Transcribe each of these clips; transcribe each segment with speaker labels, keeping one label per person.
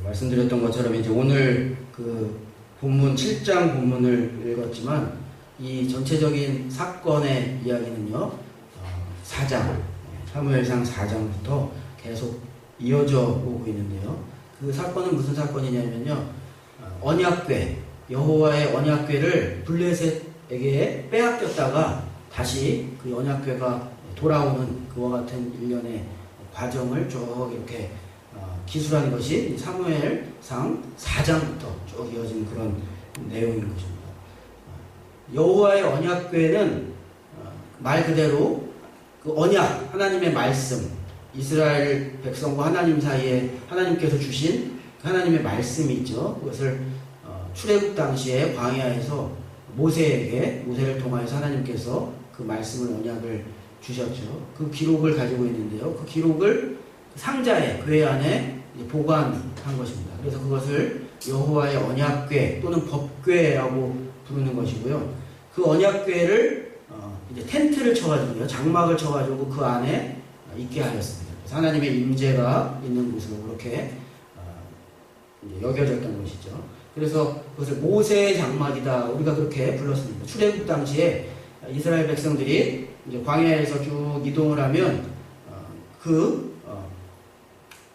Speaker 1: 말씀드렸던 것처럼 이제 오늘 그 본문 7장 본문을 읽었지만 이 전체적인 사건의 이야기는요 4장 사무엘상 4장부터 계속 이어져 오고 있는데요. 그 사건은 무슨 사건이냐면요 언약궤 여호와의 언약궤를 블레셋에게 빼앗겼다가 다시 그 언약궤가 돌아오는 그와 같은 일련의 과정을 쭉 이렇게 기술한 것이 사무엘상 4장부터 쭉 이어진 그런 내용인 것입니다. 여호와의 언약궤는 말 그대로 그 언약, 하나님의 말씀, 이스라엘 백성과 하나님 사이에 하나님께서 주신 하나님의 말씀이 있죠. 그것을 출애굽 당시에 광야에서 모세를 통하여서 하나님께서 그 말씀을 언약을 주셨죠. 그 기록을 가지고 있는데요. 그 기록을 상자에 궤 안에 보관한 것입니다. 그래서 그것을 여호와의 언약궤 또는 법궤라고 부르는 것이고요. 그 언약궤를 이제 텐트를 쳐가지고요, 장막을 쳐가지고 그 안에 있게 하였습니다. 그래서 하나님의 임재가 있는 곳으로 그렇게 여겨졌던 것이죠. 그래서 그것을 모세의 장막이다 우리가 그렇게 불렀습니다. 출애굽 당시에 이스라엘 백성들이 이제 광야에서 쭉 이동을 하면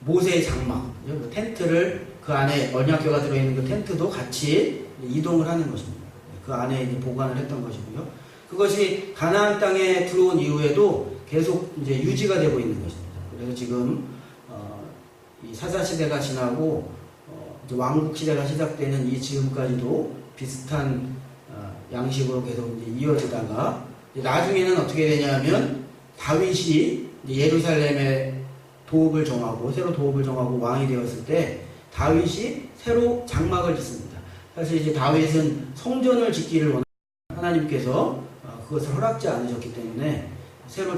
Speaker 1: 모세의 장막, 그 텐트를 그 안에 언약궤가 들어있는 그 텐트도 같이 이동을 하는 것입니다. 그 안에 이제 보관을 했던 것이고요. 그것이 가나안 땅에 들어온 이후에도 계속 이제 유지가 되고 있는 것입니다. 그래서 지금 이 사사 시대가 지나고 이제 왕국 시대가 시작되는 이 지금까지도 비슷한 양식으로 계속 이제 이어지다가 나중에는 어떻게 되냐면 다윗이 예루살렘에 도읍을 정하고 새로 도읍을 정하고 왕이 되었을 때 다윗이 새로 장막을 짓습니다. 사실 이제 다윗은 성전을 짓기를 원하는 하나님께서 그것을 허락지 않으셨기 때문에 새로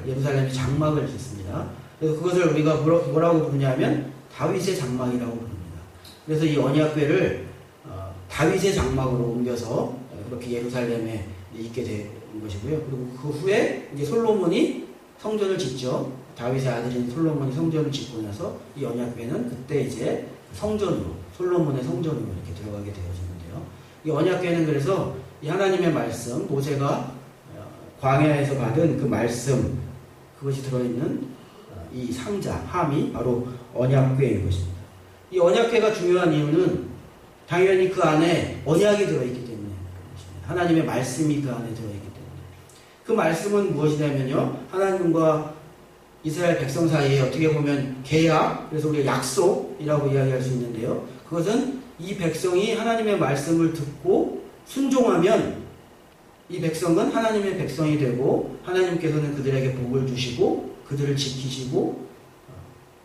Speaker 1: 예루살렘에 장막을 짓습니다. 그래서 그것을 우리가 뭐라고 부르냐면 다윗의 장막이라고 부릅니다. 그래서 이 언약궤를 다윗의 장막으로 옮겨서 그렇게 예루살렘에 있게 된 것이고요. 그리고 그 후에 이제 솔로몬이 성전을 짓죠. 다윗의 아들인 솔로몬이 성전을 짓고 나서 이 언약궤는 그때 이제 성전으로 솔로몬의 성전으로 이렇게 들어가게 되어지는데요. 이 언약궤는 그래서 이 하나님의 말씀, 모세가 광야에서 받은 그 말씀, 그것이 들어있는 이 상자, 함이 바로 언약궤인 것입니다. 이 언약궤가 중요한 이유는 당연히 그 안에 언약이 들어있기 때문에 그렇습니다. 하나님의 말씀이 그 안에 들어있기 때문에. 그 말씀은 무엇이냐면요, 하나님과 이스라엘 백성 사이에 어떻게 보면 계약, 그래서 우리가 약속이라고 이야기할 수 있는데요. 그것은 이 백성이 하나님의 말씀을 듣고 순종하면 이 백성은 하나님의 백성이 되고 하나님께서는 그들에게 복을 주시고 그들을 지키시고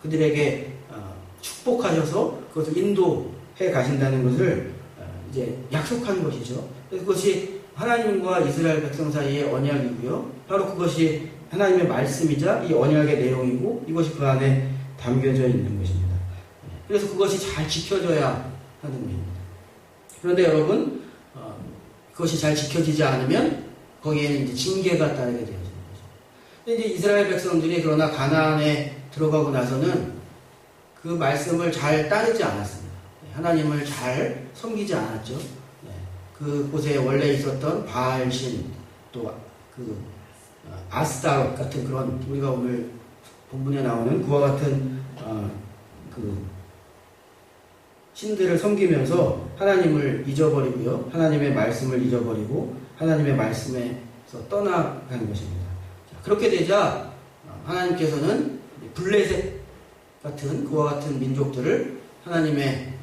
Speaker 1: 그들에게 축복하셔서 그것을 인도해 가신다는 것을 이제 약속하는 것이죠. 그래서 그것이 하나님과 이스라엘 백성 사이의 언약이고요. 바로 그것이 하나님의 말씀이자 이 언약의 내용이고 이것이 그 안에 담겨져 있는 것입니다. 그래서 그것이 잘 지켜져야 하는 것입니다. 그런데 여러분, 그것이 잘 지켜지지 않으면 거기에는 이제 징계가 따르게 되어지는 거죠. 근데 이제 이스라엘 백성들이 그러나 가나안에 들어가고 나서는 그 말씀을 잘 따르지 않았습니다. 하나님을 잘 섬기지 않았죠. 그곳에 원래 있었던 바알신, 또 아스타롯 같은 그런 우리가 오늘 본문에 나오는 그와 같은 신들을 섬기면서 하나님을 잊어버리고요. 하나님의 말씀을 잊어버리고 하나님의 말씀에서 떠나가는 것입니다. 그렇게 되자 하나님께서는 블레셋 같은 그와 같은 민족들을 하나님의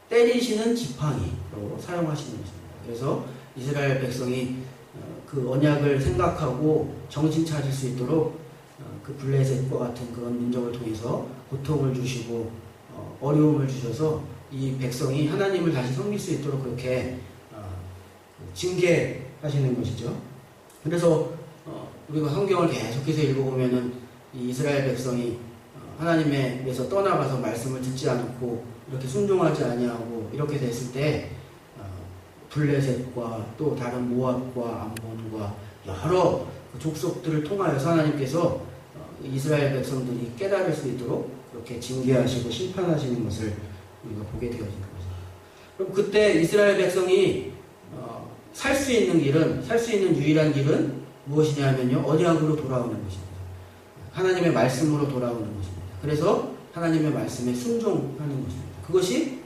Speaker 1: 때리시는 지팡이로 사용하시는 것입니다. 그래서 이스라엘 백성이 그 언약을 생각하고 정신 차릴 수 있도록 그 블레셋과 같은 그런 민족을 통해서 고통을 주시고 어려움을 주셔서 이 백성이 하나님을 다시 섬길 수 있도록 그렇게 징계하시는 것이죠. 그래서 우리가 성경을 계속해서 읽어보면은 이 이스라엘 백성이 하나님에게서 떠나가서 말씀을 듣지 않고 이렇게 순종하지 아니하고 이렇게 됐을 때 블레셋과 또 다른 모압과 암몬과 여러 족속들을 통하여서 하나님께서 이스라엘 백성들이 깨달을 수 있도록 그렇게 징계하시고 심판하시는 것을 우리가 보게 되어지는 것입니다. 그럼 그때 이스라엘 백성이 살 수 있는 길은, 살 수 있는 유일한 길은 무엇이냐면요, 언약으로 돌아오는 것입니다. 하나님의 말씀으로 돌아오는 것입니다. 그래서 하나님의 말씀에 순종하는 것입니다. 그것이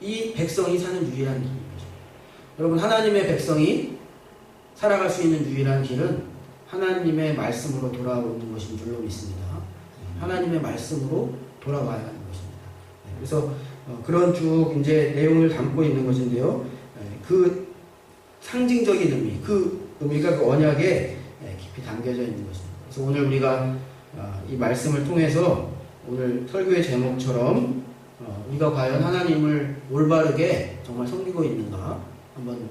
Speaker 1: 이 백성이 사는 유일한 길인 것입니다. 여러분, 하나님의 백성이 살아갈 수 있는 유일한 길은 하나님의 말씀으로 돌아오는 것인 줄로 믿습니다. 하나님의 말씀으로 돌아와야 하는 것입니다. 그래서 그런 쭉 이제 내용을 담고 있는 것인데요. 그 상징적인 의미, 그 의미가 그 언약에 깊이 담겨져 있는 것입니다. 그래서 오늘 우리가 이 말씀을 통해서 오늘 설교의 제목처럼 우리가 과연 하나님을 올바르게 정말 섬기고 있는가 한번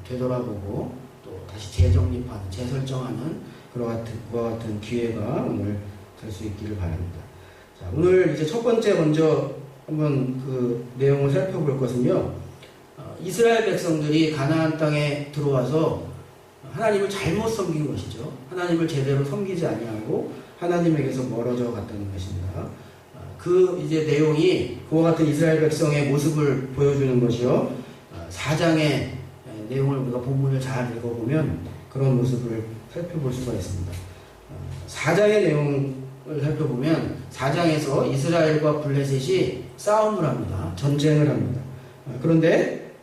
Speaker 1: 되돌아보고 또 다시 재정립하는, 재설정하는 그와 같은 기회가 오늘 될 수 있기를 바랍니다. 자, 오늘 이제 첫 번째 먼저 한번 그 내용을 살펴볼 것은요. 이스라엘 백성들이 가나안 땅에 들어와서 하나님을 잘못 섬긴 것이죠. 하나님을 제대로 섬기지 아니하고 하나님에게서 멀어져 갔다는 것입니다. 그 이제 내용이 그와 같은 이스라엘 백성의 모습을 보여주는 것이요. 4장의 내용을 우리가 본문을 잘 읽어보면 그런 모습을 살펴볼 수가 있습니다. 4장의 내용을 살펴보면 4장에서 이스라엘과 블레셋이 싸움을 합니다. 전쟁을 합니다. 그런데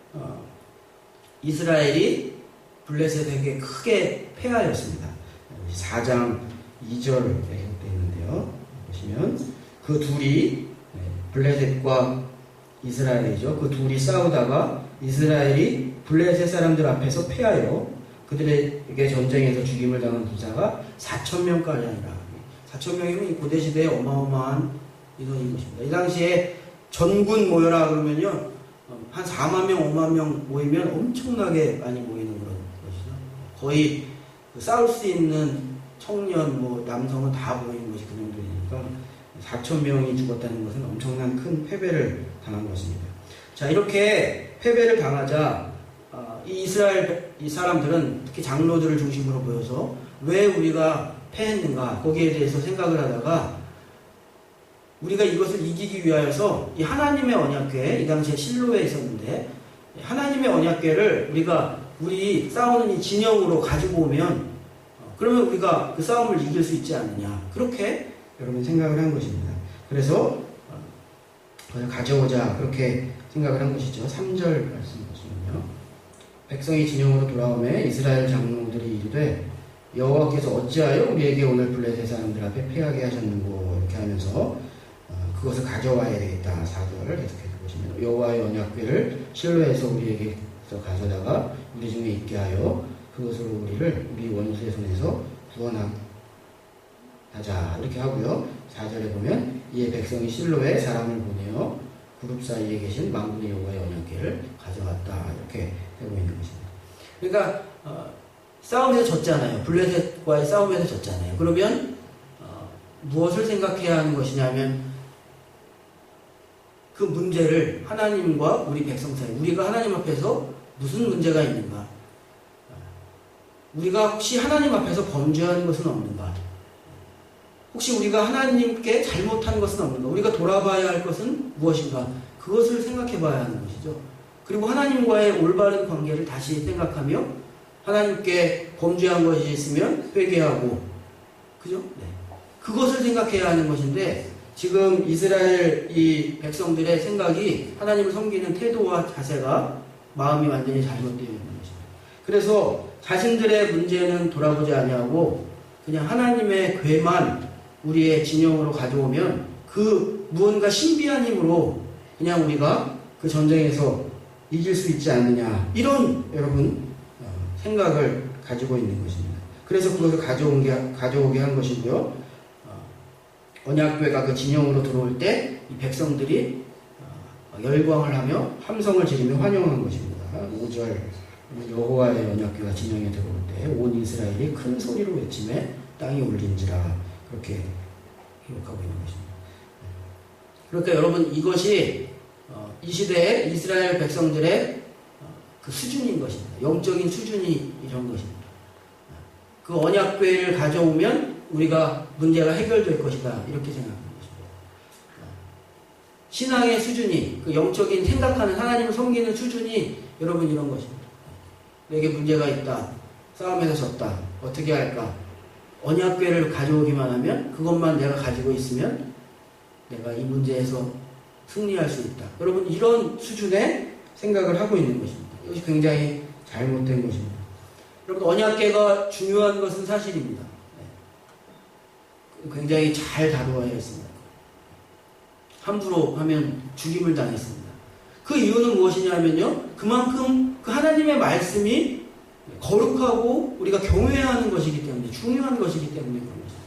Speaker 1: 이스라엘이 블레셋에게 크게 패하였습니다. 4장 2절에 기록되어 있는데요. 보시면 그 둘이 블레셋과 이스라엘이죠. 그 둘이 싸우다가 이스라엘이 블레셋 사람들 앞에서 패하여 그들에게 전쟁에서 죽임을 당한 부자가 4,000명가량이라. 4,000명이면 고대 시대에 어마어마한 인원인 것입니다. 이 당시에 전군 모여라 그러면요, 한 4만 명, 5만 명 모이면 엄청나게 많이 모이는 그런 것이죠. 거의 싸울 수 있는 청년, 남성은 다 모이는 것이 그 정도이니까 4,000명이 죽었다는 것은 엄청난 큰 패배를 당한 것입니다. 자, 이렇게 패배를 당하자 이 이스라엘 이 사람들은 특히 장로들을 중심으로 보여서 왜 우리가 패했는가 거기에 대해서 생각을 하다가 우리가 이것을 이기기 위하여서 이 하나님의 언약궤, 이 당시에 실로에 있었는데 하나님의 언약궤를 우리 싸우는 이 진영으로 가지고 오면 그러면 우리가 그 싸움을 이길 수 있지 않느냐, 그렇게 여러분 생각을 한 것입니다. 그래서 그걸 가져오자 그렇게 생각을 한 것이죠. 3절 말씀 보시면요, 백성이 진영으로 돌아오매 이스라엘 장로들이 이르되 여호와께서 어찌하여 우리에게 오늘 블레셋 사람들 앞에 패하게 하셨는고, 이렇게 하면서 그것을 가져와야 되겠다. 4절을 계속해서 보시면 여호와의 언약궤를 실로에서 우리에게 가져다가 우리 중에 있게 하여 그것으로 우리 원수의 손에서 구원하자, 이렇게 하고요. 4절에 보면 이에 백성이 실로에 사람을 보내어 그룹 사이에 계신 만군의 여호와의 언약궤를 가져왔다, 이렇게 되고 있는 것입니다. 그러니까 싸움에서 졌잖아요. 블레셋과의 싸움에서 졌잖아요. 그러면 무엇을 생각해야 하는 것이냐면 그 문제를 하나님과 우리 백성 사이, 우리가 하나님 앞에서 무슨 문제가 있는가, 우리가 혹시 하나님 앞에서 범죄하는 것은 없는가, 혹시 우리가 하나님께 잘못한 것은 없는가, 우리가 돌아봐야 할 것은 무엇인가, 그것을 생각해 봐야 하는 것이죠. 그리고 하나님과의 올바른 관계를 다시 생각하며 하나님께 범죄한 것이 있으면 회개하고, 그죠? 네. 그것을 생각해야 하는 것인데 지금 이스라엘 이 백성들의 생각이, 하나님을 섬기는 태도와 자세가, 마음이 완전히 잘못되어 있는 것입니다. 그래서 자신들의 문제는 돌아보지 아니하고 그냥 하나님의 궤만 우리의 진영으로 가져오면 그 무언가 신비한 힘으로 그냥 우리가 그 전쟁에서 이길 수 있지 않느냐, 이런 여러분 생각을 가지고 있는 것입니다. 그래서 그것을 가져오게 한 것이고요. 언약궤가 그 진영으로 들어올 때 이 백성들이 열광을 하며 함성을 지르며 환영한 것입니다. 5절 여호와의 언약궤가 진영에 들어올 때 온 이스라엘이 큰 소리로 외치매 땅이 울린지라, 그렇게 기록하고 있는 것입니다. 그러니까 여러분, 이것이 이 시대의 이스라엘 백성들의 그 수준인 것입니다. 영적인 수준이 이런 것입니다. 그 언약궤를 가져오면 우리가 문제가 해결될 것이다, 이렇게 생각하는 것입니다. 신앙의 수준이, 그 영적인 생각하는 하나님을 섬기는 수준이 여러분 이런 것입니다. 내게 문제가 있다. 싸움에서 졌다. 어떻게 할까? 언약궤를 가져오기만 하면, 그것만 내가 가지고 있으면 내가 이 문제에서 승리할 수 있다. 여러분 이런 수준의 생각을 하고 있는 것입니다. 이것이 굉장히 잘못된 것입니다. 여러분 언약궤가 중요한 것은 사실입니다. 굉장히 잘 다루어야 했습니다. 함부로 하면 죽임을 당했습니다. 그 이유는 무엇이냐면요, 그만큼 그 하나님의 말씀이 거룩하고 우리가 경외해야 하는 것이기 때문에, 중요한 것이기 때문에 그런 것입니다.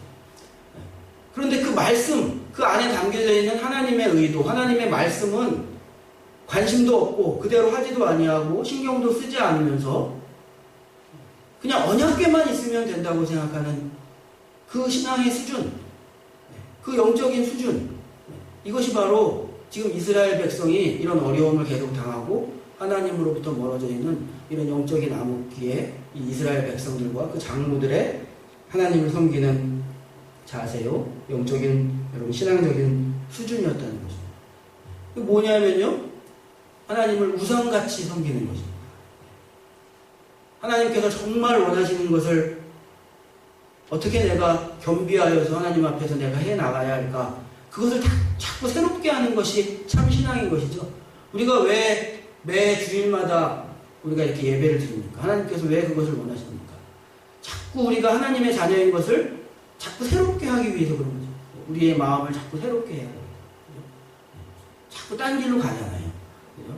Speaker 1: 그런데 그 말씀, 그 안에 담겨져 있는 하나님의 의도, 하나님의 말씀은 관심도 없고 그대로 하지도 아니하고 신경도 쓰지 않으면서 그냥 언약궤만 있으면 된다고 생각하는 그 신앙의 수준, 그 영적인 수준, 이것이 바로 지금 이스라엘 백성이 이런 어려움을 계속 당하고 하나님으로부터 멀어져 있는 이런 영적인 암흑기에 이 이스라엘 백성들과 그 장로들의 하나님을 섬기는 자세요, 영적인 여러분 신앙적인 수준이었다는 것입니다. 뭐냐면요, 하나님을 우상같이 섬기는 것입니다. 하나님께서 정말 원하시는 것을 어떻게 내가 겸비하여서 하나님 앞에서 내가 해나가야 할까? 그것을 자꾸 새롭게 하는 것이 참 신앙인 것이죠. 우리가 왜 매 주일마다 우리가 이렇게 예배를 드립니까? 하나님께서 왜 그것을 원하십니까? 자꾸 우리가 하나님의 자녀인 것을 자꾸 새롭게 하기 위해서 그런 거죠. 우리의 마음을 자꾸 새롭게 해야 돼요. 자꾸 딴 길로 가잖아요. 그죠?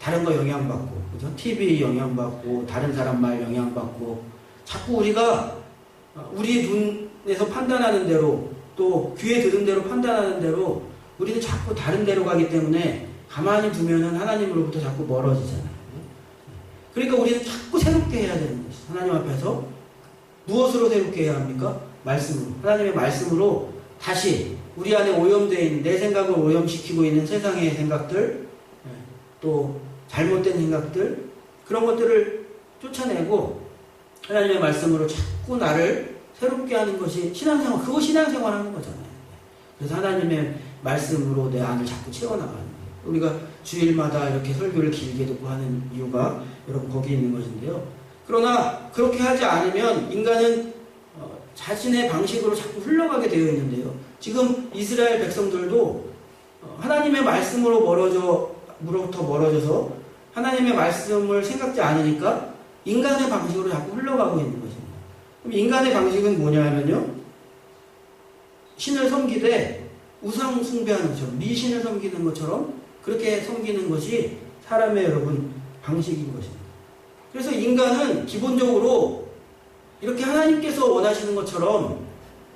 Speaker 1: 다른 거 영향받고, 그죠? TV 영향받고, 다른 사람 말 영향받고, 자꾸 우리가 우리 눈에서 판단하는 대로, 또 귀에 들은 대로 판단하는 대로 우리는 자꾸 다른 데로 가기 때문에 가만히 두면은 하나님으로부터 자꾸 멀어지잖아요. 그러니까 우리는 자꾸 새롭게 해야 되는 것이죠. 하나님 앞에서 무엇으로 새롭게 해야 합니까? 말씀으로. 하나님의 말씀으로 다시 우리 안에 오염되어 있는, 내 생각을 오염시키고 있는 세상의 생각들, 또 잘못된 생각들, 그런 것들을 쫓아내고 하나님의 말씀으로 자꾸 나를 새롭게 하는 것이 신앙생활, 그거 신앙생활 하는 거잖아요. 그래서 하나님의 말씀으로 내 안을 자꾸 채워나가는 거예요. 우리가 주일마다 이렇게 설교를 길게 듣고 하는 이유가 여러분 거기 있는 것인데요. 그러나 그렇게 하지 않으면 인간은 자신의 방식으로 자꾸 흘러가게 되어 있는데요. 지금 이스라엘 백성들도 하나님의 말씀으로부터 멀어져서 하나님의 말씀을 생각지 않으니까 인간의 방식으로 자꾸 흘러가고 있는 것입니다. 그럼 인간의 방식은 뭐냐 하면요, 신을 섬기되 우상 숭배하는 것처럼, 미신을 섬기는 것처럼 그렇게 섬기는 것이 사람의 여러분 방식인 것입니다. 그래서 인간은 기본적으로 이렇게 하나님께서 원하시는 것처럼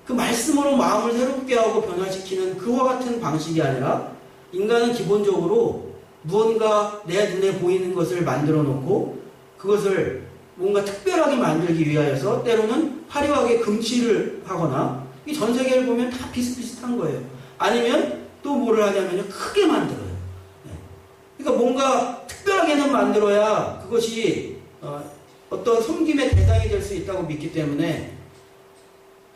Speaker 1: 그 말씀으로 마음을 새롭게 하고 변화시키는 그와 같은 방식이 아니라, 인간은 기본적으로 무언가 내 눈에 보이는 것을 만들어 놓고 그것을 뭔가 특별하게 만들기 위하여서 때로는 화려하게 금칠을 하거나, 이 전 세계를 보면 다 비슷비슷한 거예요. 아니면 또 뭐를 하냐면요, 크게 만들어요. 그러니까 뭔가 특별하게는 만들어야 그것이 어떤 섬김의 대상이 될 수 있다고 믿기 때문에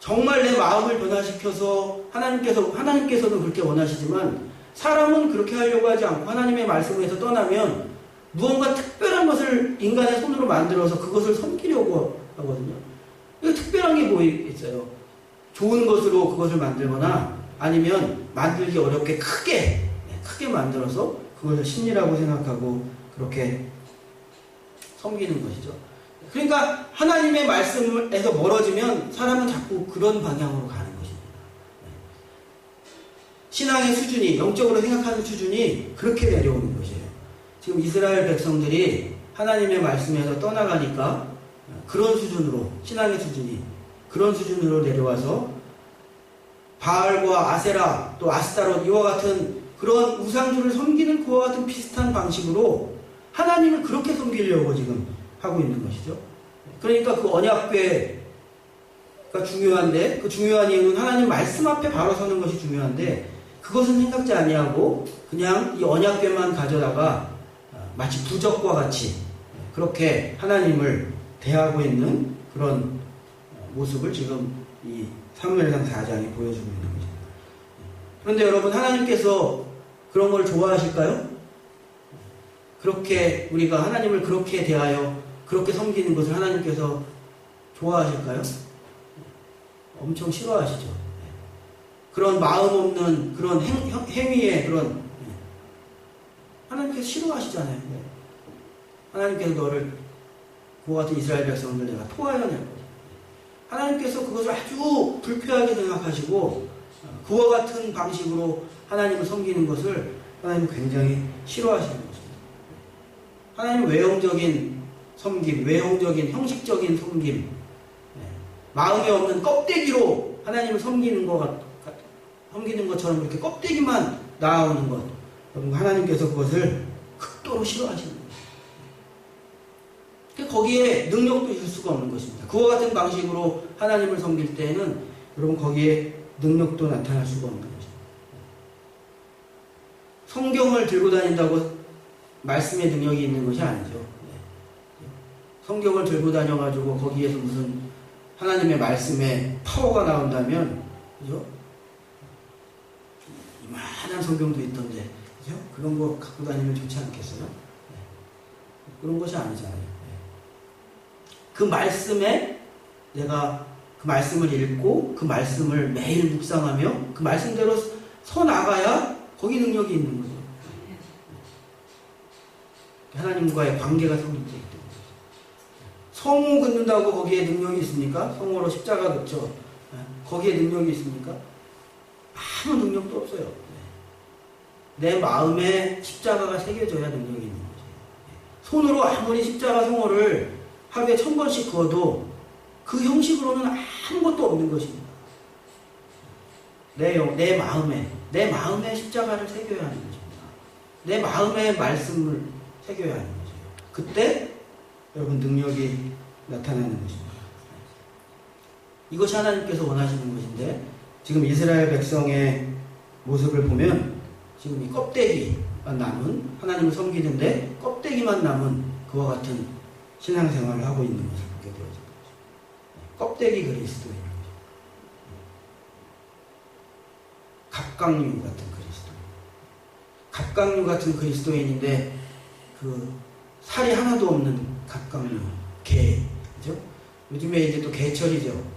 Speaker 1: 정말 내 마음을 변화시켜서 하나님께서도 그렇게 원하시지만 사람은 그렇게 하려고 하지 않고 하나님의 말씀에서 떠나면 무언가 특별한 것을 인간의 손으로 만들어서 그것을 섬기려고 하거든요. 특별한 게 뭐 있어요? 좋은 것으로 그것을 만들거나 아니면 만들기 어렵게 크게 만들어서 그것을 신이라고 생각하고 그렇게 섬기는 것이죠. 그러니까 하나님의 말씀에서 멀어지면 사람은 자꾸 그런 방향으로 가는 것입니다. 신앙의 수준이, 영적으로 생각하는 수준이 그렇게 내려오는 것이에요. 지금 이스라엘 백성들이 하나님의 말씀에서 떠나가니까 그런 수준으로, 신앙의 수준이 그런 수준으로 내려와서 바알과 아세라 또 아스타롯 이와 같은 그런 우상들을 섬기는 그와 같은 비슷한 방식으로 하나님을 그렇게 섬기려고 지금 하고 있는 것이죠. 그러니까 그 언약궤가 중요한데, 그 중요한 이유는 하나님 말씀 앞에 바로 서는 것이 중요한데 그것은 생각지 아니하고 그냥 이 언약궤만 가져다가 마치 부적과 같이 그렇게 하나님을 대하고 있는 그런 모습을 지금 이 사무엘상 4장이 보여주고 있는 것입니다. 그런데 여러분, 하나님께서 그런 걸 좋아하실까요? 그렇게 우리가 하나님을 그렇게 대하여 그렇게 섬기는 것을 하나님께서 좋아하실까요? 엄청 싫어하시죠. 그런 마음 없는 그런 행위에 그런 하나님께서 싫어하시잖아요. 하나님께서 너를 그와 같은 이스라엘 백성들 내가 토하여 낼 거다. 하나님께서 그것을 아주 불쾌하게 생각하시고 그와 같은 방식으로 하나님을 섬기는 것을 하나님은 굉장히 싫어하시는 것입니다. 하나님은 외형적인 섬김, 외형적인 형식적인 섬김, 마음에 없는 껍데기로 하나님을 섬기는 것처럼 그렇게 껍데기만 나아오는 것, 여러분 하나님께서 그것을 극도로 싫어하시는 거예요. 거기에 능력도 있을 수가 없는 것입니다. 그와 같은 방식으로 하나님을 섬길 때에는 여러분 거기에 능력도 나타날 수가 없는 것입니다. 성경을 들고 다닌다고 말씀의 능력이 있는 것이 아니죠. 성경을 들고 다녀가지고 거기에서 무슨 하나님의 말씀에 파워가 나온다면, 그죠? 이만한 성경도 있던데, 그죠? 그런 거 갖고 다니면 좋지 않겠어요? 그런 것이 아니잖아요. 그 말씀에 내가 그 말씀을 읽고 그 말씀을 매일 묵상하며 그 말씀대로 서 나가야 거기 능력이 있는 거죠. 하나님과의 관계가 성립되기 때문에. 성우 긋는다고 거기에 능력이 있습니까? 성우로 십자가 긋죠. 거기에 능력이 있습니까? 아무 능력도 없어요. 내 마음에 십자가가 새겨져야 능력이 있는 거죠. 손으로 아무리 십자가 성호를 하루에 1000번씩 그어도 그 형식으로는 아무것도 없는 것입니다. 내 마음에 십자가를 새겨야 하는 것입니다. 내 마음에 말씀을 새겨야 하는 거죠. 그때 여러분 능력이 나타나는 것입니다. 이것이 하나님께서 원하시는 것인데 지금 이스라엘 백성의 모습을 보면 지금 이 껍데기만 남은 하나님을 섬기는데 껍데기만 남은 그와 같은 신앙생활을 하고 있는 것을 보게 되어집니다. 껍데기 그리스도인 거죠. 갑각류 같은 그리스도인. 갑각류 같은 그리스도인인데 그 살이 하나도 없는 갑각류, 게, 그죠? 요즘에 이제 또 게철이죠.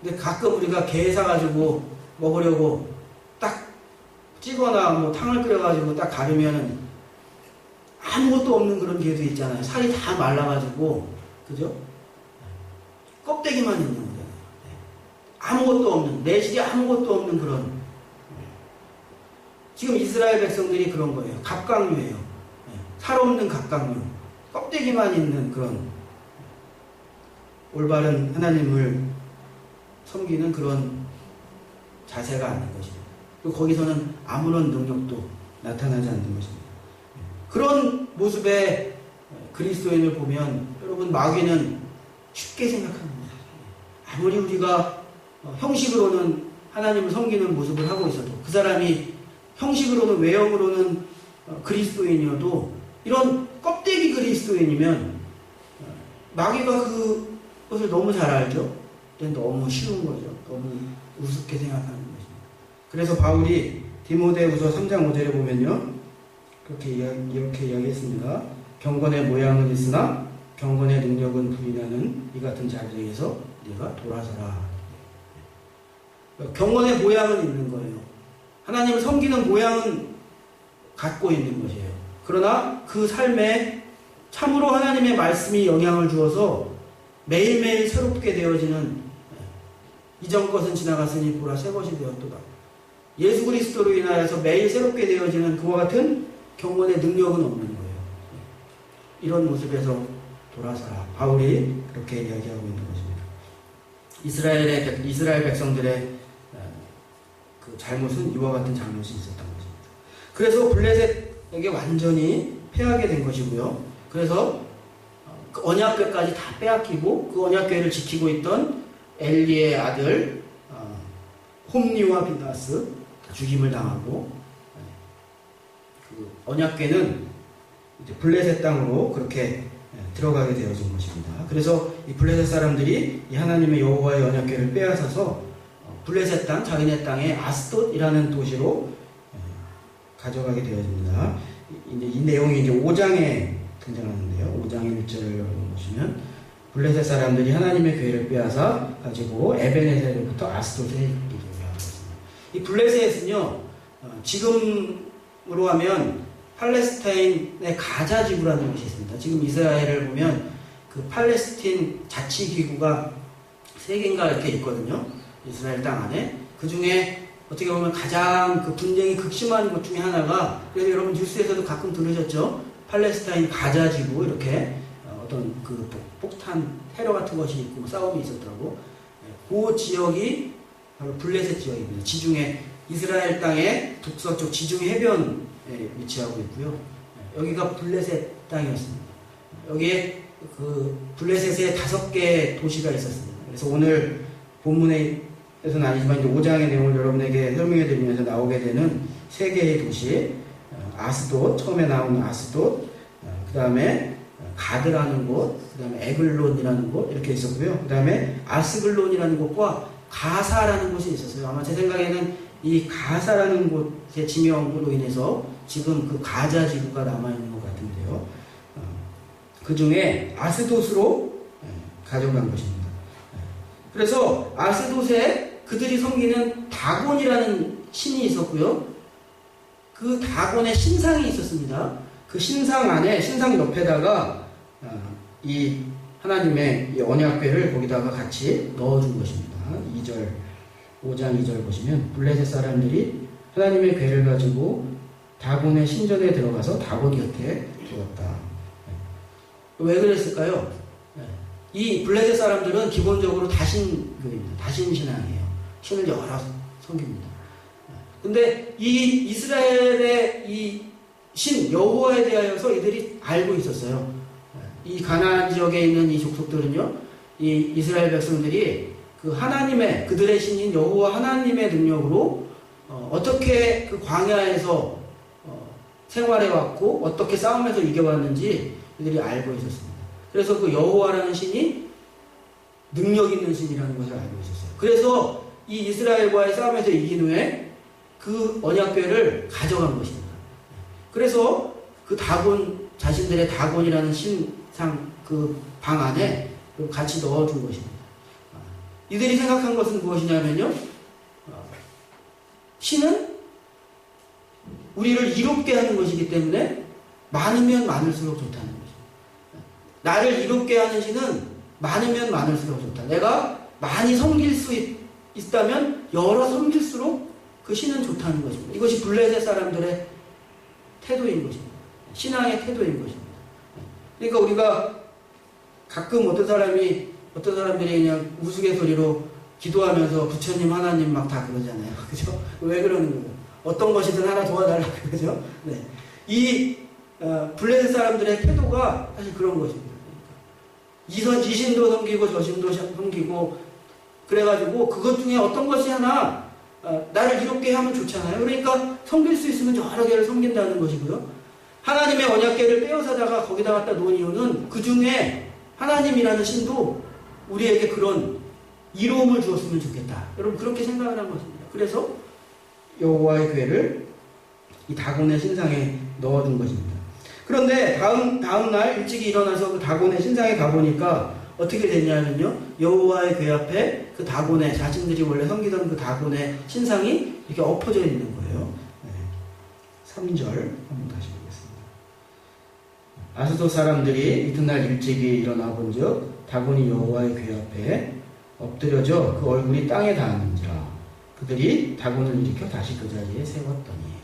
Speaker 1: 근데 가끔 우리가 게 사가지고 먹으려고 딱 찌거나 뭐 탕을 끓여가지고 딱 가르면은 아무것도 없는 그런 게도 있잖아요. 살이 다 말라가지고, 그죠? 껍데기만 있는 거잖아요. 아무것도 없는, 내실이 아무것도 없는 그런. 지금 이스라엘 백성들이 그런 거예요. 갑각류예요. 살 없는 갑각류. 껍데기만 있는 그런 올바른 하나님을 섬기는 그런 자세가 아닌 것입니다. 또 거기서는 아무런 능력도 나타나지 않는 것입니다. 그런 모습의 그리스도인을 보면 여러분 마귀는 쉽게 생각합니다. 아무리 우리가 형식으로는 하나님을 섬기는 모습을 하고 있어도 그 사람이 형식으로는 외형으로는 그리스도인이어도 이런 껍데기 그리스도인이면 마귀가 그것을 너무 잘 알죠. 너무 쉬운 거죠. 너무 우습게 생각하는 것입니다. 그래서 바울이 디모데후서 3장 5절에 보면요. 이렇게 이야기했습니다. 경건의 모양은 있으나 경건의 능력은 부인하는 이 같은 자들에게서 네가 돌아서라. 경건의 모양은 있는 거예요. 하나님을 섬기는 모양은 갖고 있는 것이에요. 그러나 그 삶에 참으로 하나님의 말씀이 영향을 주어서 매일매일 새롭게 되어지는 이전 것은 지나갔으니 보라 새 것이 되었도다. 예수 그리스도로 인하여서 매일 새롭게 되어지는 그와 같은 경건의 능력은 없는 거예요. 이런 모습에서 돌아서라. 바울이 그렇게 이야기하고 있는 것입니다. 이스라엘 백성들의 그 잘못은 이와 같은 잘못이 있었던 것입니다. 그래서 블레셋에게 완전히 패하게 된 것이고요. 그래서 그 언약궤까지 다 빼앗기고 그 언약궤를 지키고 있던 엘리의 아들 홈리와 비나스 죽임을 당하고 그 언약궤는 이제 블레셋 땅으로 그렇게 들어가게 되어진 것입니다. 그래서 이 블레셋 사람들이 이 하나님의 여호와의 언약궤를 빼앗아서 블레셋 땅, 자기네 땅의 아스돗이라는 도시로 가져가게 되어집니다. 이제 이 내용이 이제 5장에 등장하는데요. 5장 1절을 보시면 블레셋 사람들이 하나님의 교회를 빼앗아 가지고 에베네셀로부터 아스돗에 이르게 하였습니다. 이 블레셋은요, 지금으로 하면 팔레스타인의 가자 지구라는 것이 있습니다. 지금 이스라엘을 보면 그 팔레스틴 자치기구가 3개인가 이렇게 있거든요. 이스라엘 땅 안에. 그 중에 어떻게 보면 가장 그 분쟁이 극심한 것 중에 하나가, 그래서 여러분 뉴스에서도 가끔 들으셨죠? 팔레스타인 가자 지구 이렇게 어떤 그 폭탄 테러 같은 것이 있고 싸움이 있었더라고. 그 지역이 바로 블레셋 지역입니다. 지중해 이스라엘 땅의 북서쪽 지중해 해변에 위치하고 있고요. 여기가 블레셋 땅이었습니다. 여기에 그 블레셋에 5개 도시가 있었습니다. 그래서 오늘 본문에서는 아니지만 이제 5장의 내용을 여러분에게 설명해 드리면서 나오게 되는 3개의 도시, 아스돗, 처음에 나오는 아스돗, 그 다음에 가드라는 곳, 그 다음에 에글론이라는 곳 이렇게 있었고요. 그 다음에 아스글론이라는 곳과 가사라는 곳이 있었어요. 아마 제 생각에는 이 가사라는 곳의 지명으로 인해서 지금 그 가자 지구가 남아있는 것 같은데요. 그 중에 아스돗으로 가져간 것입니다. 그래서 아스돗에 그들이 섬기는 다곤이라는 신이 있었고요. 그 다곤의 신상이 있었습니다. 그 신상 안에, 신상 옆에다가 이 하나님의 이 언약궤를 거기다가 같이 넣어준 것입니다. 2절, 5장 2절 보시면 블레셋 사람들이 하나님의 궤를 가지고 다곤의 신전에 들어가서 다곤 곁에 두었다. 왜 그랬을까요? 이 블레셋 사람들은 기본적으로 다신교입니다. 다신신앙이에요. 신을 여러 섬깁니다. 근데 이 이스라엘의 이 신 여호와에 대하여서 이들이 알고 있었어요. 이 가나안 지역에 있는 이 족속들은요, 이 이스라엘 백성들이 그 하나님의, 그들의 신인 여호와 하나님의 능력으로 어떻게 그 광야에서 생활해 왔고 어떻게 싸움에서 이겨왔는지 이들이 알고 있었습니다. 그래서 그 여호와라는 신이 능력 있는 신이라는 것을 알고 있었어요. 그래서 이 이스라엘과의 싸움에서 이긴 후에 그 언약궤를 가져간 것입니다. 그래서 그 다곤, 자신들의 다곤이라는 신상 그 방 안에 같이 넣어준 것입니다. 이들이 생각한 것은 무엇이냐면요, 신은 우리를 이롭게 하는 것이기 때문에 많으면 많을수록 좋다는 것입니다. 나를 이롭게 하는 신은 많으면 많을수록 좋다. 내가 많이 섬길 수 있다면 여러 섬길수록 그 신은 좋다는 것입니다. 이것이 블레셋 사람들의 태도인 것입니다. 신앙의 태도인 것입니다. 그러니까 우리가 가끔 어떤 사람들이 그냥 우스갯소리로 기도하면서 부처님, 하나님 막 다 그러잖아요. 그죠? 왜 그러는 거예요? 어떤 것이든 하나 도와달라고, 그죠? 네. 이 블레셋 사람들의 태도가 사실 그런 것입니다. 그러니까 이 신도 섬기고 저 신도 섬기고 그래가지고 그것 중에 어떤 것이 하나 나를 이롭게 하면 좋잖아요. 그러니까 섬길 수 있으면 여러 개를 섬긴다는 것이고요. 하나님의 언약궤를 빼앗아다가 거기다 갖다 놓은 이유는 그 중에 하나님이라는 신도 우리에게 그런 이로움을 주었으면 좋겠다. 여러분 그렇게 생각을 한 것입니다. 그래서 여호와의 궤를 이 다곤의 신상에 넣어둔 것입니다. 그런데 다음 날 일찍이 일어나서 그 다곤의 신상에 가보니까 어떻게 됐냐면요, 여호와의 궤 앞에 그 다곤의, 자신들이 원래 섬기던 그 다곤의 신상이 이렇게 엎어져 있는 거예요. 3절 한번 다시 보겠습니다. 아스돗 사람들이 이튿날 일찍이 일어나 본즉 다곤이 여호와의 궤 앞에 엎드려져 그 얼굴이 땅에 닿았는지라 그들이 다곤을 일으켜 다시 그 자리에 세웠더니.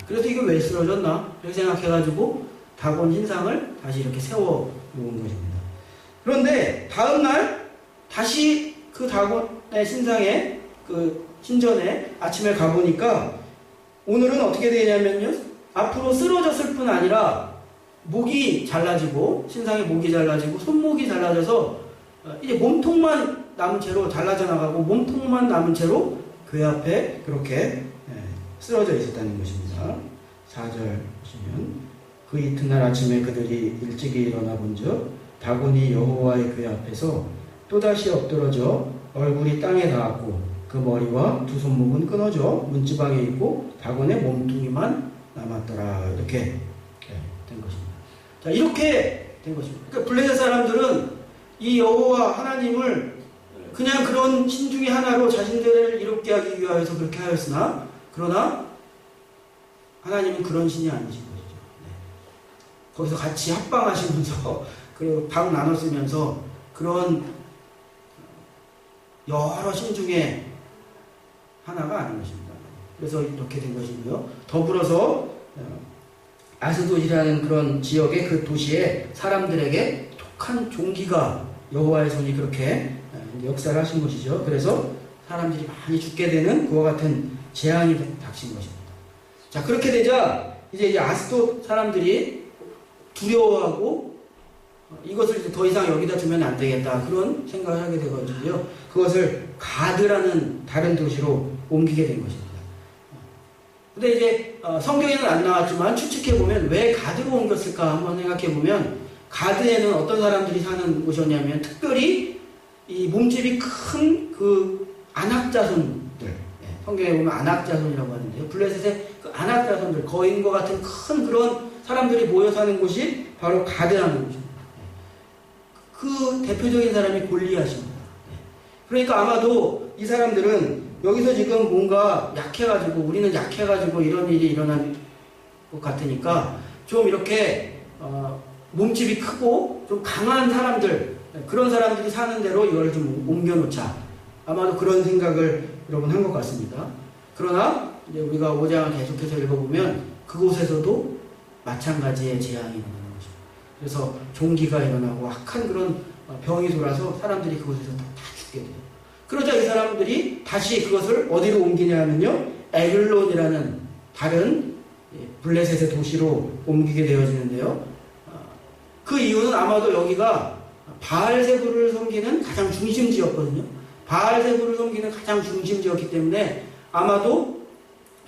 Speaker 1: 그래서 이거 왜 쓰러졌나? 이렇게 생각해가지고 다곤 신상을 다시 이렇게 세워 놓은 것입니다. 그런데 다음날 다시 그 다곤의 신상에, 그 신전에 아침에 가보니까 오늘은 어떻게 되냐면요, 앞으로 쓰러졌을 뿐 아니라 목이 잘라지고, 신상의 목이 잘라지고 손목이 잘라져서 이제 몸통만 남은 채로 잘라져 나가고 몸통만 남은 채로 궤 앞에 그렇게 쓰러져 있었다는 것입니다. 4절 보시면 그 이튿날 아침에 그들이 일찍이 일어나 본즉 다곤이 여호와의 궤 앞에서 또다시 엎드러져 얼굴이 땅에 닿았고 그 머리와 두 손목은 끊어져 문지방에 있고 다곤의 몸뚱이만 남았더라. 이렇게 된 것입니다. 자, 이렇게 된 것입니다. 그러니까 블레셋 사람들은 이 여호와 하나님을 그냥 그런 신 중에 하나로 자신들을 이롭게 하기 위하여서 그렇게 하였으나, 그러나 하나님은 그런 신이 아니신 것이죠. 거기서 같이 합방하시면서 그 방 나눠 쓰면서 그런 여러 신 중에 하나가 아닌 것입니다. 그래서 이렇게 된 것이고요. 더불어서 아스돗이라는 그런 지역의 그 도시의 사람들에게 독한 종기가 여호와의 손이 그렇게 역사를 하신 것이죠. 그래서 사람들이 많이 죽게 되는 그와 같은 재앙이 닥친 것입니다. 자, 그렇게 되자 이제 아스돗 사람들이 두려워하고 이것을 이제 더 이상 여기다 두면 안 되겠다, 그런 생각을 하게 되거든요. 그것을 가드라는 다른 도시로 옮기게 된 것입니다. 근데 이제 성경에는 안 나왔지만 추측해보면 왜 가드로 옮겼을까 한번 생각해보면, 가드에는 어떤 사람들이 사는 곳이었냐면 특별히 이 몸집이 큰 그 안악자손들, 성경에 보면 안악자손이라고 하는데요. 블레셋의 그 안악자손들, 거인과 같은 큰 그런 사람들이 모여 사는 곳이 바로 가드라는 곳입니다. 그 대표적인 사람이 골리앗입니다. 그러니까 아마도 이 사람들은 여기서 지금 뭔가 약해가지고, 우리는 약해가지고 이런 일이 일어난 것 같으니까 좀 이렇게 몸집이 크고 좀 강한 사람들, 그런 사람들이 사는 대로 이걸 좀 옮겨놓자, 아마도 그런 생각을 여러분 한 것 같습니다. 그러나 이제 우리가 5장을 계속해서 읽어보면 그곳에서도 마찬가지의 재앙이 일어나는 것입니다. 그래서 종기가 일어나고 악한 그런 병이 돌아서 사람들이 그곳에서 다 죽게 돼요. 그러자 이 사람들이 다시 그것을 어디로 옮기냐 하면요, 에글론이라는 다른 블레셋의 도시로 옮기게 되어지는데요. 그 이유는 아마도 여기가 바알세불을 섬기는 가장 중심지였거든요. 바알세불을 섬기는 가장 중심지였기 때문에 아마도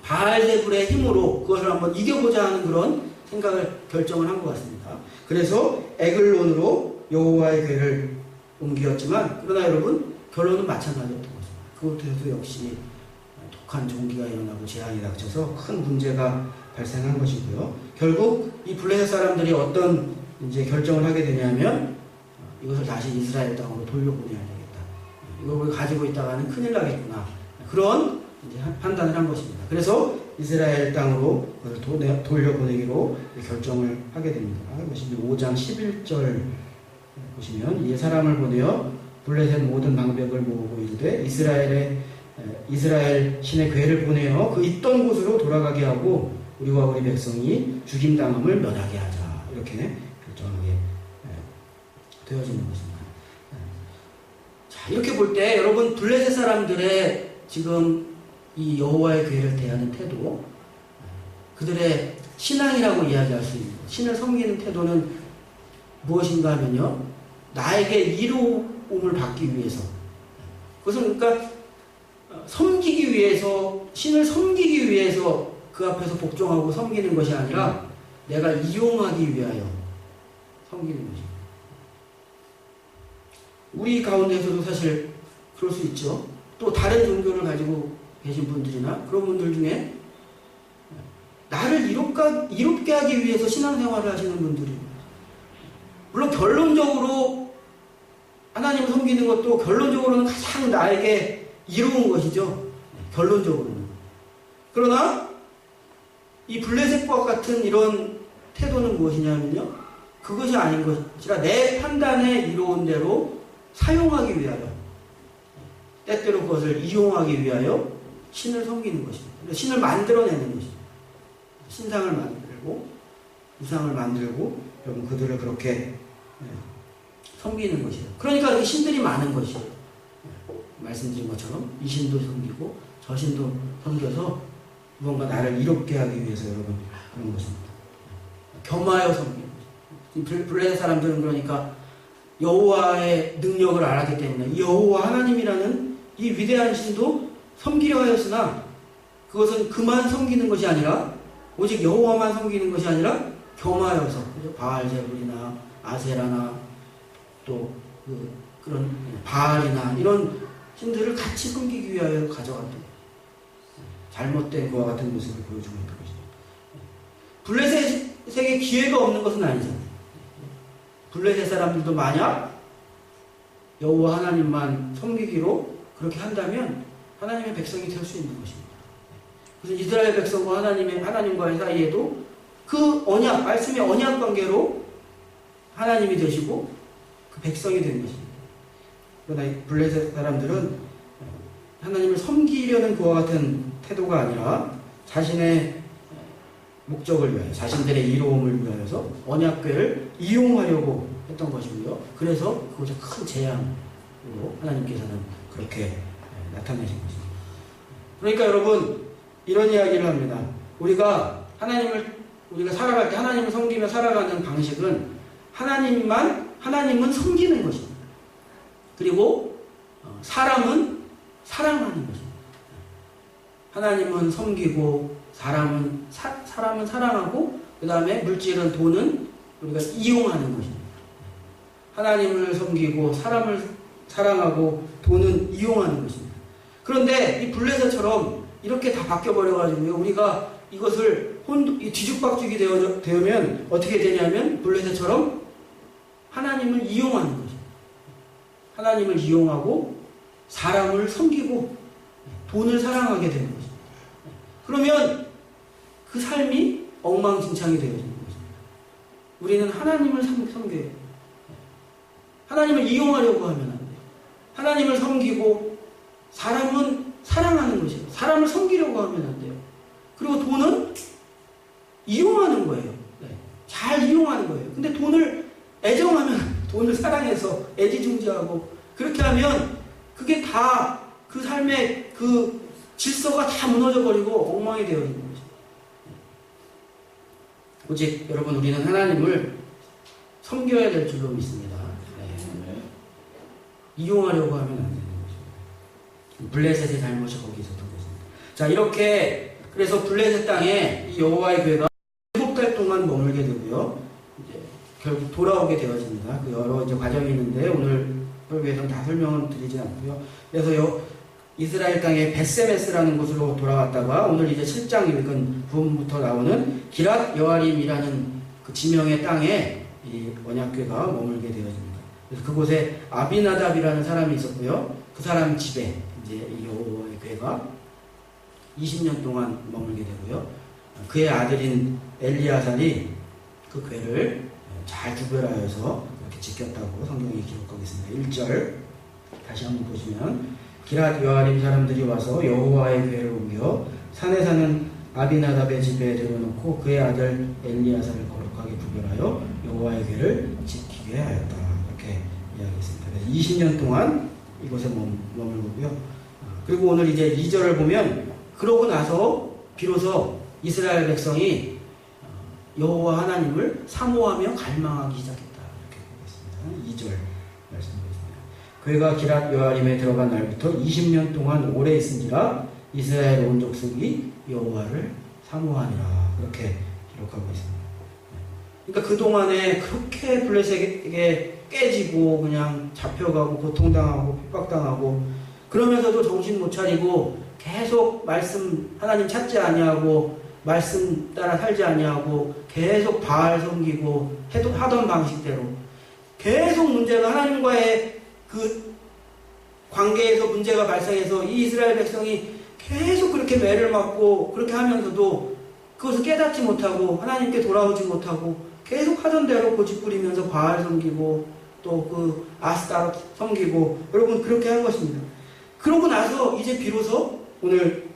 Speaker 1: 바알세불의 힘으로 그것을 한번 이겨보자 하는 그런 생각을 결정을 한 것 같습니다. 그래서 에글론으로 여호와의 궤를 옮겼지만, 그러나 여러분 결론은 마찬가지였던 것입니다. 그것도 역시 독한 종기가 일어나고 재앙이 닥쳐서 큰 문제가 발생한 것이고요. 결국 이 블레셋 사람들이 어떤 이제 결정을 하게 되냐면, 이것을 다시 이스라엘 땅으로 돌려보내야 되겠다. 이걸 가지고 있다가는 큰일 나겠구나. 그런 이제 판단을 한 것입니다. 그래서 이스라엘 땅으로 그것을 돌려보내기로 결정을 하게 됩니다. 그것이 5장 11절 보시면, 이에 사람을 보내어 블레셋 모든 방백을 모으고 이르되 이스라엘 신의 궤를 보내어 그 있던 곳으로 돌아가게 하고 우리와 우리 백성이 죽임당함을 면하게 하자. 이렇게 결정하게 되어지는 것입니다. 자, 이렇게 볼 때 여러분 블레셋 사람들의 지금 이 여호와의 궤를 대하는 태도, 그들의 신앙이라고 이야기할 수 있는, 신을 섬기는 태도는 무엇인가 하면요, 나에게 이로움을 받기 위해서, 그것은 그러니까 섬기기 위해서, 신을 섬기기 위해서 그 앞에서 복종하고 섬기는 것이 아니라 내가 이용하기 위하여 섬기는 것입니다. 우리 가운데서도 사실 그럴 수 있죠. 또 다른 종교를 가지고 계신 분들이나 그런 분들 중에 나를 이롭게 하기 위해서 신앙생활을 하시는 분들이, 물론 결론적으로 하나님을 섬기는 것도 결론적으로는 가장 나에게 이로운 것이죠. 결론적으로는. 그러나 이 블레셋과 같은 이런 태도는 무엇이냐면요, 그것이 아닌 것이라 내 판단에 이로운 대로 사용하기 위하여, 때때로 그것을 이용하기 위하여 신을 섬기는 것입니다. 신을 만들어내는 것입니다. 신상을 만들고 우상을 만들고 여러분 그들을 그렇게 섬기는 것이에요. 그러니까 신들이 많은 것이에요. 말씀드린 것처럼 이 신도 섬기고 저 신도 섬겨서 무언가 나를 이롭게 하기 위해서 여러분 그런 것입니다. 겸하여 섬기는 것입니다. 블레셋 사람들은 그러니까 여호와의 능력을 알았기 때문에 여호와 하나님이라는 이 위대한 신도 섬기려 하였으나, 그것은 그만 섬기는 것이 아니라, 오직 여호와만 섬기는 것이 아니라 겸하여서 바알제불이나 아세라나 또 그런 바알이나 이런 신들을 같이 섬기기 위하여 가져갔던 잘못된 그와 같은 모습을 보여주고 있는 것입니다. 블레셋에게 기회가 없는 것은 아니잖아요. 블레셋 사람들도 만약 여호와 하나님만 섬기기로 그렇게 한다면 하나님의 백성이 될 수 있는 것입니다. 그래서 이스라엘 백성과 하나님과의 사이에도 그 언약, 말씀의 언약 관계로 하나님이 되시고 그 백성이 되는 것입니다. 그러나 블레셋 사람들은 하나님을 섬기려는 그와 같은 태도가 아니라 자신의 목적을 위하여, 자신들의 이로움을 위하여서 언약궤를 이용하려고 했던 것이고요. 그래서 그것을 큰 재앙으로 하나님께서는 그렇게 나타내신 것입니다. 그러니까 여러분, 이런 이야기를 합니다. 우리가 살아갈 때 하나님을 섬기며 살아가는 방식은 하나님은 섬기는 것입니다. 그리고 사람은 사랑하는 것입니다. 하나님은 섬기고 사람은 사랑하고 그 다음에 물질은 돈은 우리가 이용하는 것입니다. 하나님을 섬기고 사람을 사랑하고 돈은 이용하는 것입니다. 그런데 이 블레셋처럼 이렇게 다 바뀌어버려가지고요. 우리가 이것을 뒤죽박죽이 되면 어떻게 되냐면 블레셋처럼 하나님을 이용하는 거죠. 하나님을 이용하고 사람을 섬기고 돈을 사랑하게 되는 것입니다. 그러면 그 삶이 엉망진창이 되어지는 것입니다. 우리는 하나님을 섬겨야 돼요. 하나님을 이용하려고 하면 안 돼요. 하나님을 섬기고 사람은 사랑하는 것이에요. 사람을 섬기려고 하면 안 돼요. 그리고 돈은 이용하는 거예요. 잘 이용하는 거예요. 근데 돈을 애정하면 돈을 사랑해서 애지중지하고 그렇게 하면 그게 다 그 삶의 그 질서가 다 무너져버리고 엉망이 되어지는 거죠. 오직 여러분, 우리는 하나님을 섬겨야 될 줄로 믿습니다. 이용하려고 하면 안 되는 거죠. 블레셋의 잘못이 거기 있었던 것입니다. 자, 이렇게 그래서 블레셋 땅에 이 여호와의 궤가 7달 동안 머물게 되고요. 이제 결국 돌아오게 되어집니다. 그 여러 이제 과정이 있는데 오늘 설교에서는 다 설명을 드리지 않고요. 그래서 이스라엘 땅의 벳세메스라는 곳으로 돌아왔다가 오늘 이제 7장 읽은 부분부터 나오는 기랏 여아림이라는 그 지명의 땅에 이 언약궤가 머물게 되어집니다. 그래서 그곳에 아비나답이라는 사람이 있었고요. 그 사람 집에 이제 이 여호와의 궤가 20년 동안 머물게 되고요. 그의 아들인 엘리아살이 그 궤를 잘 구별하여서 이렇게 지켰다고 성경이 기록하고 있습니다. 1절 다시 한번 보시면 기랏 여아림 사람들이 와서 여호와의 궤를 옮겨 산에 사는 아비나답의 집에 들여놓고 그의 아들 엘리아살을 거룩하게 구별하여 여호와의 궤를 지키게 하였다. 이렇게 이야기했습니다. 그래서 20년 동안 이곳에 머물고요. 그리고 오늘 이제 2절을 보면 그러고 나서 비로소 이스라엘 백성이 여호와 하나님을 사모하며 갈망하기 시작했다. 이렇게 보겠습니다. 2절 말씀드리겠습니다. 그가 기랏 여아림에 들어간 날부터 20년 동안 오래 있은지라 이스라엘 온 족속이 여호와를 사모하니라. 그렇게 기록하고 있습니다. 그러니까 그동안에 그렇게 블레셋에게 깨지고 그냥 잡혀가고 고통당하고 핍박당하고 그러면서도 정신 못 차리고 계속 말씀 하나님 찾지 아니하고 말씀 따라 살지 아니하고 계속 바알 섬기고 하던 방식대로 계속 문제가 하나님과의 그 관계에서 문제가 발생해서 이 이스라엘 백성이 계속 그렇게 매를 맞고 그렇게 하면서도 그것을 깨닫지 못하고 하나님께 돌아오지 못하고 계속 하던 대로 고집부리면서 바알 섬기고 또 그 아스타롯 섬기고 여러분 그렇게 한 것입니다. 그러고 나서 이제 비로소 오늘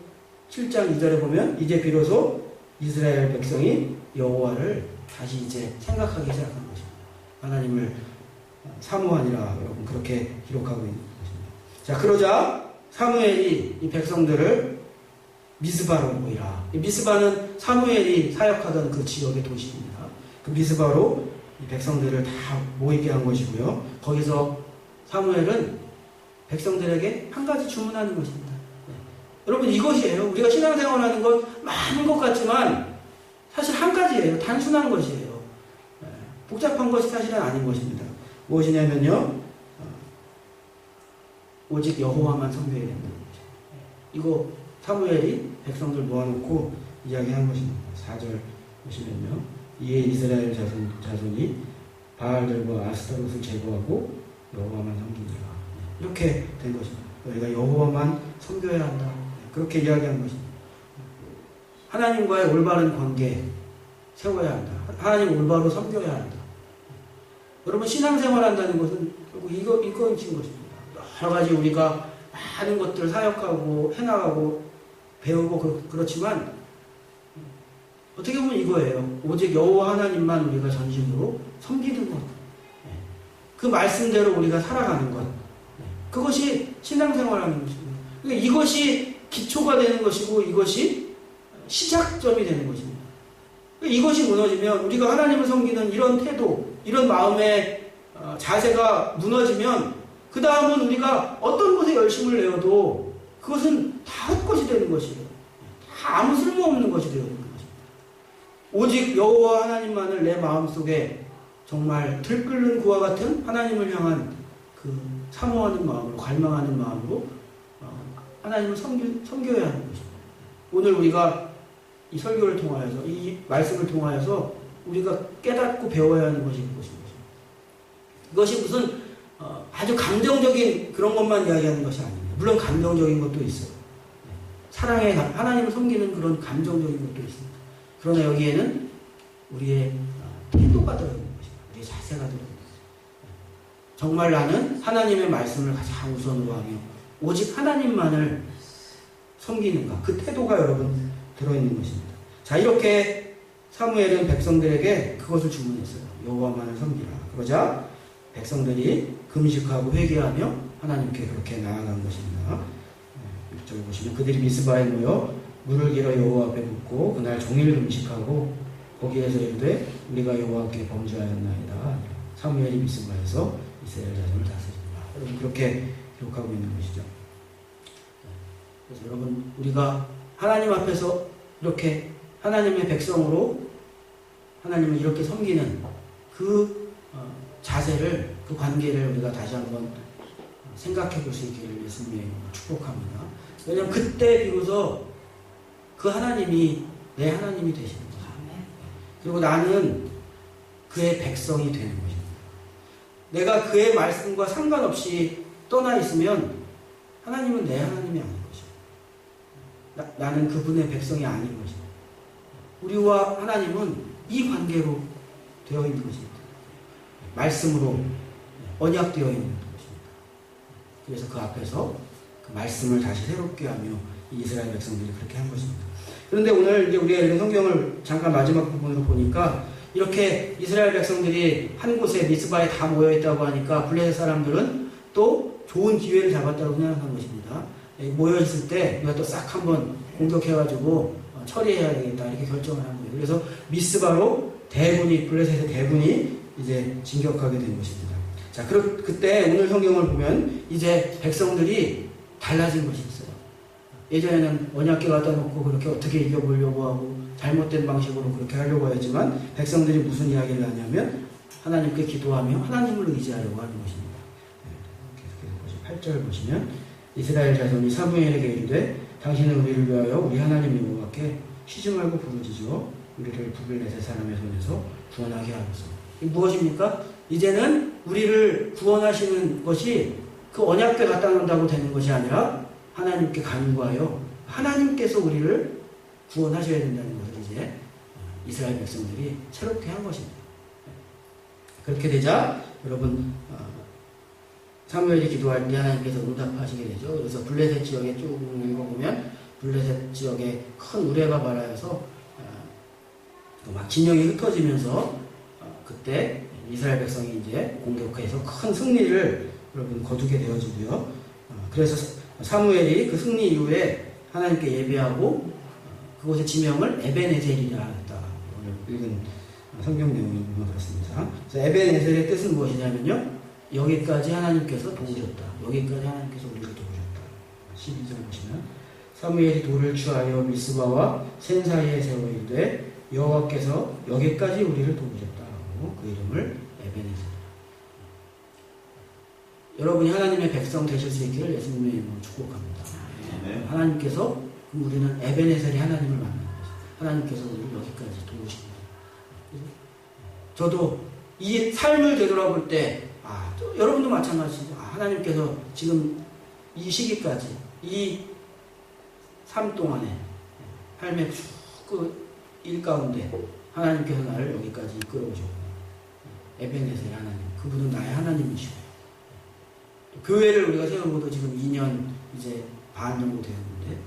Speaker 1: 7장 2절에 보면 이제 비로소 이스라엘 백성이 여호와를 다시 이제 생각하기 시작한 것입니다. 하나님을 사모하니라. 여러분 그렇게 기록하고 있는 것입니다. 자, 그러자 사무엘이 이 백성들을 미스바로 모이라. 이 미스바는 사무엘이 사역하던 그 지역의 도시입니다. 그 미스바로 이 백성들을 다 모이게 한 것이고요. 거기서 사무엘은 백성들에게 한 가지 주문하는 것입니다. 여러분 이것이에요. 우리가 신앙생활하는 건 많은 것 같지만 사실 한 가지예요. 단순한 것이에요. 복잡한 것이 사실은 아닌 것입니다. 무엇이냐면요. 오직 여호와만 섬겨야 된다는 거죠. 이거 사무엘이 백성들 모아놓고 이야기한 것입니다. 4절 보시면요. 이에 이스라엘 자손이 바알들과 아스타롯을 제거하고 여호와만 섬기니라. 이렇게 된 것입니다. 우리가 여호와만 섬겨야 한다. 그렇게 이야기한 것입니다. 하나님과의 올바른 관계 세워야 한다. 하나님 올바로 섬겨야 한다. 여러분 신앙생활 한다는 것은 결국 이거인 것입니다. 여러 가지 우리가 많은 것들 사역하고 해나가고 배우고 그렇지만 어떻게 보면 이거예요. 오직 여호와 하나님만 우리가 전심으로 섬기는 것. 그 말씀대로 우리가 살아가는 것. 그것이 신앙생활하는 것입니다. 그러니까 이것이 기초가 되는 것이고 이것이 시작점이 되는 것입니다. 그러니까 이것이 무너지면 우리가 하나님을 섬기는 이런 태도, 이런 마음의 자세가 무너지면 그 다음은 우리가 어떤 곳에 열심을 내어도 그것은 다 헛것이 되는 것이에요. 다 아무 쓸모없는 것이 되는 것입니다. 오직 여호와 하나님만을 내 마음속에 정말 들끓는 그와 같은 하나님을 향한 그 사모하는 마음으로, 갈망하는 마음으로 하나님을 섬겨야 하는 것입니다. 오늘 우리가 이 설교를 통하여서, 이 말씀을 통하여서 우리가 깨닫고 배워야 하는 것이 그것입니다. 이것이 무슨 아주 감정적인 그런 것만 이야기하는 것이 아닙니다. 물론 감정적인 것도 있어요. 사랑의 하나님을 섬기는 그런 감정적인 것도 있습니다. 그러나 여기에는 우리의 태도가 들어있는 것입니다. 우리의 자세가 들어있는 것입니다. 정말 나는 하나님의 말씀을 가장 우선으로 하며 오직 하나님만을 섬기는가. 그 태도가 여러분 들어있는 것입니다. 자, 이렇게 사무엘은 백성들에게 그것을 주문했어요. 여호와만을 섬기라. 그러자 백성들이 금식하고 회개하며 하나님께 그렇게 나아간 것입니다. 1절 보시면 그들이 미스바에 모여 물을 길어 여호와 앞에 붓고 그날 종일 금식하고 거기에서 이르되 우리가 여호와께 범죄하였나이다. 사무엘이 미스바에서 이스라엘 자손을 다스린다. 여러분 그렇게 기록하고 있는 것이죠. 그래서 여러분 우리가 하나님 앞에서 이렇게 하나님의 백성으로 하나님을 이렇게 섬기는 그 자세를, 그 관계를 우리가 다시 한번 생각해 볼 수 있기를 예수님의 축복합니다. 왜냐하면 그때 비로소 그 하나님이 내 하나님이 되시는 거예요. 그리고 나는 그의 백성이 되는 것입니다. 내가 그의 말씀과 상관없이 떠나 있으면 하나님은 내 하나님이 아닌 것입니다. 나는 그분의 백성이 아닌 것입니다. 우리와 하나님은 이 관계로 되어 있는 것입니다. 말씀으로 언약되어 있는 것입니다. 그래서 그 앞에서 그 말씀을 다시 새롭게 하며 이스라엘 백성들이 그렇게 한 것입니다. 그런데 오늘 이제 우리가 읽은 성경을 잠깐 마지막 부분으로 보니까 이렇게 이스라엘 백성들이 한 곳에 미스바에 다 모여 있다고 하니까 블레셋 사람들은 또 좋은 기회를 잡았다고 생각한 것입니다. 모여 있을 때 우리가 또 싹 한번 공격해가지고 처리해야 되겠다 이렇게 결정을 한 거예요. 그래서 미스바로 대군이, 블레셋의 대군이 이제 진격하게 된 것입니다. 자, 그때 오늘 성경을 보면 이제 백성들이 달라진 것이 있어요. 예전에는 언약궤 갖다 놓고 그렇게 어떻게 이겨보려고 하고 잘못된 방식으로 그렇게 하려고 했지만 백성들이 무슨 이야기를 하냐면 하나님께 기도하며 하나님을 의지하려고 하는 것입니다. 계속해서 8절 보시면 이스라엘 자손이 사무엘에게 이르되 당신은 우리를 위하여 우리 하나님 여호와께 쉬지 말고 부르짖어 우리를 블레셋 사람의 손에서 구원하게 하소서. 무엇입니까? 이제는 우리를 구원하시는 것이 그 언약궤 갖다 놓는다고 되는 것이 아니라 하나님께 간구하여 하나님께서 우리를 구원하셔야 된다는 것을 이제 이스라엘 백성들이 새롭게 한 것입니다. 그렇게 되자 여러분 사무엘이 기도할 때 하나님께서 응답하시게 되죠. 그래서 블레셋 지역에 쭉 읽어보면 블레셋 지역에 큰 우레가 발하여서 막 진영이 흩어지면서 그때 이스라엘 백성이 이제 공격해서 큰 승리를 여러분 거두게 되어지고요. 그래서 사무엘이 그 승리 이후에 하나님께 예배하고 그곳의 지명을 에벤에셀이라 했다. 오늘 읽은 성경 내용이 그렇습니다. 그래서 에벤에셀의 뜻은 무엇이냐면요. 여기까지 하나님께서 도우셨다. 여기까지 하나님께서 우리를 도우셨다. 12절 보시면 사무엘이 돌을 취하여 미스바와 센 사이에 세워 이르되 여호와께서 여기까지 우리를 도우셨다. 하고 그 이름을 에벤에셀. 여러분이 하나님의 백성 되실 수 있기를 예수님의 이름으로 축복합니다. 하나님께서 우리는 에벤에셀이 하나님을 만나는 거죠. 하나님께서 우리를 여기까지 도우십니다. 저도 이 삶을 되돌아볼 때, 여러분도 마찬가지죠. 하나님께서 지금 이 시기까지, 이 삶 동안에, 삶의 그 일 가운데, 하나님께서 나를 여기까지 이끌어오셨고, 에베네셀의 하나님, 그분은 나의 하나님이시고, 교회를 우리가 세워보도 지금 2년 이제 반 정도 되었는데,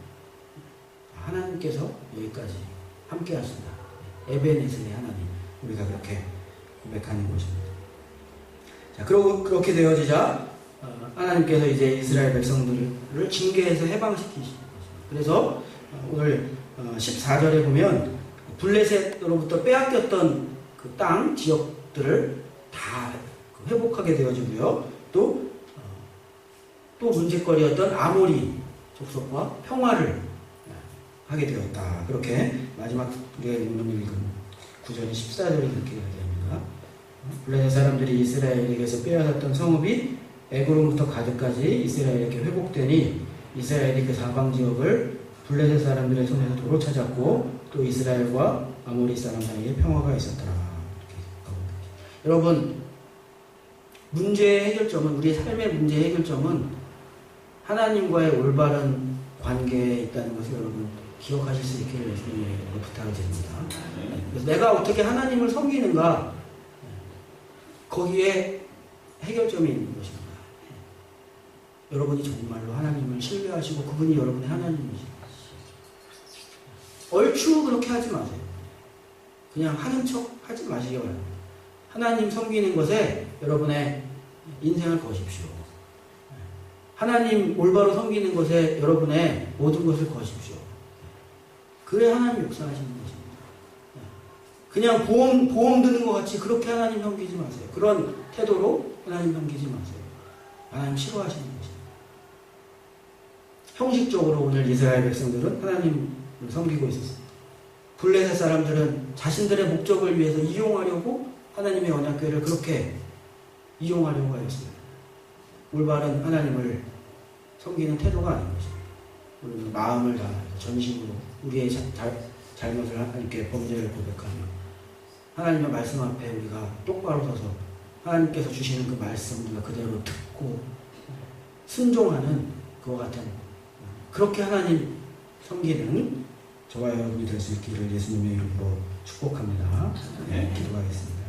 Speaker 1: 하나님께서 여기까지 함께 하신다. 에베네셀의 하나님, 우리가 그렇게 고백하는 것입니다. 자, 그렇게 되어지자 하나님께서 이제 이스라엘 백성들을 징계해서 해방시키시는 것입니다. 그래서 오늘 14절에 보면 블레셋으로부터 빼앗겼던 그 땅 지역들을 다 회복하게 되어지고요. 또 문제거리였던 아모리 족속과 평화를 하게 되었다. 그렇게 마지막 우리가 읽은 9절이 14절이 그렇게 이야기합니다. 블레셋 사람들이 이스라엘에게서 빼앗았던 성읍이 에그론부터 가드까지 이스라엘에게 회복되니 이스라엘이 그 사방 지역을 블레셋 사람들의 손에서 도로 찾았고 또 이스라엘과 아모리 사람 사이에 평화가 있었더라. 여러분, 문제의 해결점은, 우리의 삶의 문제의 해결점은 하나님과의 올바른 관계에 있다는 것을 여러분 기억하실 수 있기를 예수님에게 부탁을 드립니다. 그래서 내가 어떻게 하나님을 섬기는가, 거기에 해결점이 있는 것입니다. 여러분이 정말로 하나님을 신뢰하시고 그분이 여러분의 하나님이시죠. 얼추 그렇게 하지 마세요. 그냥 하는 척 하지 마시기 바랍니다. 하나님 섬기는 것에 여러분의 인생을 거십시오. 하나님 올바로 섬기는 것에 여러분의 모든 것을 거십시오. 그래 하나님 역사하시는 것입니다. 그냥 보험 드는 것 같이 그렇게 하나님 섬기지 마세요. 그런 태도로 하나님 섬기지 마세요. 하나님 싫어하시는 것입니다. 형식적으로 오늘 이스라엘 백성들은 하나님을 섬기고 있었습니다. 블레셋 사람들은 자신들의 목적을 위해서 이용하려고 하나님의 언약궤를 그렇게 이용하려고 하였습니다. 올바른 하나님을 섬기는 태도가 아닌 것입니다. 우리는 마음을 다하여 전심으로 우리의 잘못을 하나님께 범죄를 고백하며 하나님의 말씀 앞에 우리가 똑바로 서서 하나님께서 주시는 그 말씀 우리가 그대로 듣고 순종하는 그와 같은 그렇게 하나님 섬기는 저와 여러분이 될 수 있기를 예수님의 이름으로 축복합니다. 네, 기도하겠습니다.